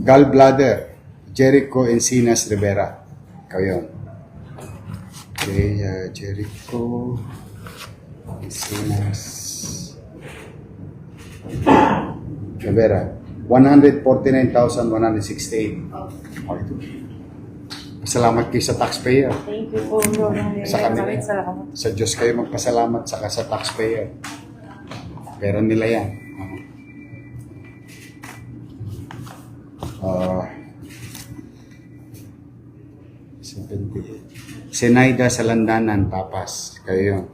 Gallbladder, Jericho Encinas Rivera. Ikaw yun. Okay, Jericho Encinas Rivera. 149,168. Okay. Salamat kayo sa taxpayer. Thank you po. Sa kanila. Salamat. Sa Diyos kayo magpasalamat, saka sa taxpayer. Pera nila yan. 78. Senaida Salandanan, Tapas. Kayo yun.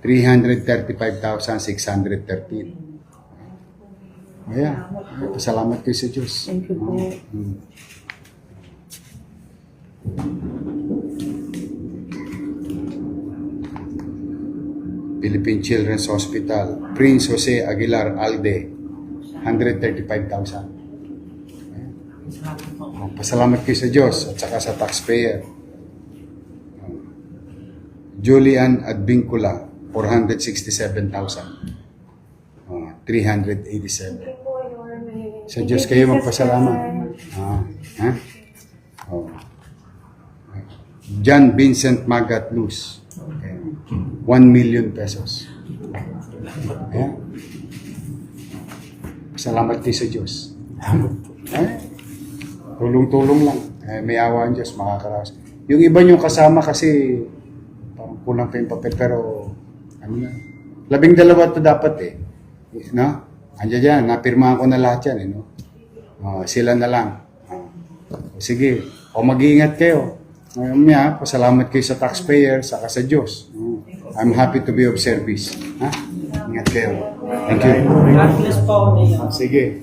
335,613. Ayan. Salamat kayo sa Diyos. Thank you po. Philippine Children's Hospital, Prince Jose Aguilar Alde, 135,000. Pasalamat kayo sa Diyos at saka sa taxpayer. Julian Advincula, 467,000. 387. Sa Diyos kayo magpasalamat. John Vincent Magat Luz, 1 million pesos. Ayan. Salamat kayo sa Diyos. Tulong-tulong lang. May awa ang Diyos, makakaraos. Yung iba nyo kasama kasi parang kulang pa yung papel, pero ano na. 12 ito dapat eh. No? Andiyan dyan, napirmahan ko na lahat yan. Eh, no? Sila na lang. Sige, o mag-iingat kayo. Ngayon niya, pasalamat kayo sa taxpayer, saka sa Diyos. I'm happy to be of service. Ha? Ingat kayo. Thank you. God bless po. Sige.